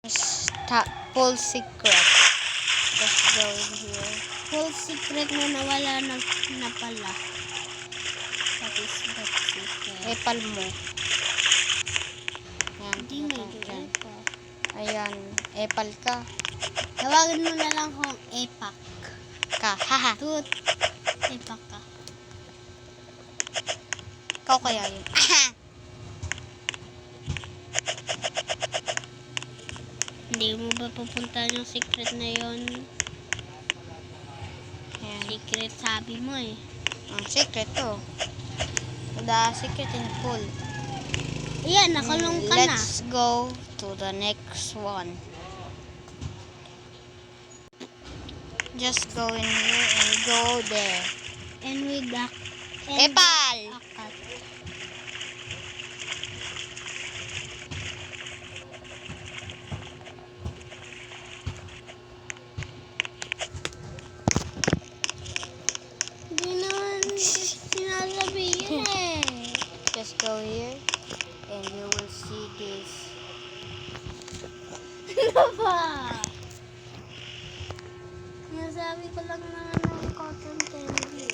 Full secret. Let's go in here. Full secret na nawala na pala. What is that secret? Epal mo. Yan. Hindi may Yan. pa. Ayan. Epal ka. Tawagan mo na lang kung epak. Haha. Tut. Epak ka. Ikaw kaya yun. Hindi mo ba pupunta yung secret na yon? Ayan. Secret sabi mo eh. Ang secret to. The secret in full. Ayan, nakulong ka na. Let's go to the next one. Just go in here and go there. And with the Epal! akat. Hindi naman sinasabi yun eh. Just go here and you will see this. Ano ba? Sinasabi ko lang na cotton candy.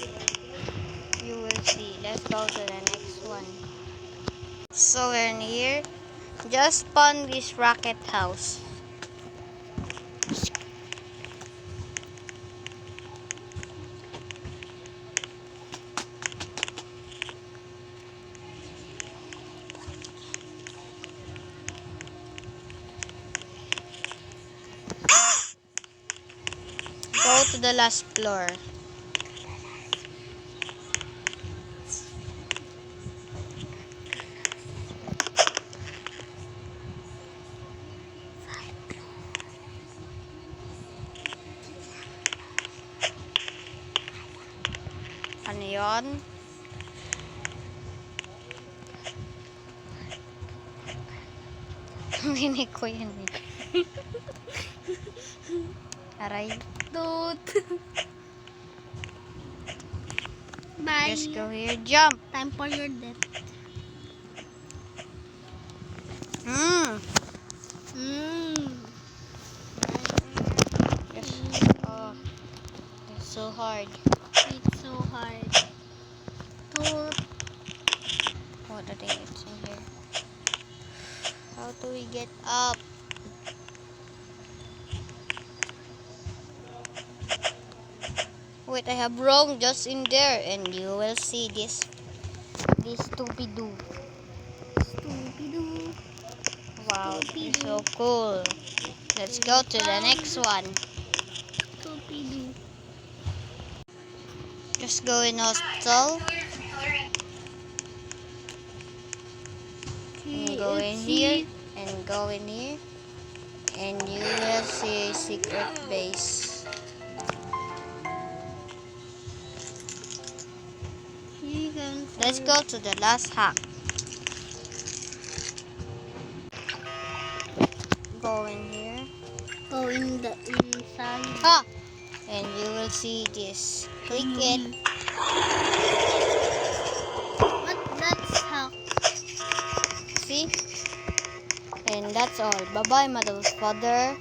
You will see. Let's go to the next one. So we're in here. Just spawn this rocket house. Go to the last floor. Ano yun? Rinig ko yan eh. Aray. Tut. Bye. Just go here. Jump. Time for your death. Yes. Oh, it's so hard. It's so hard. Tut. What are they? It's in here. How do we get up? Wait, I have wrong just in there, and you will see this stupid-doo. Stupid-doo. Wow, it's so cool. Let's go to the next one. Stupid-doo. Just go in hospital. And go in here. And go in here. And you will see a secret base. Let's go to the last hack. Go in here. Go in the inside. Ha! And you will see this. Click it. But that's how. See? And that's all. Bye-bye, Mother's Father.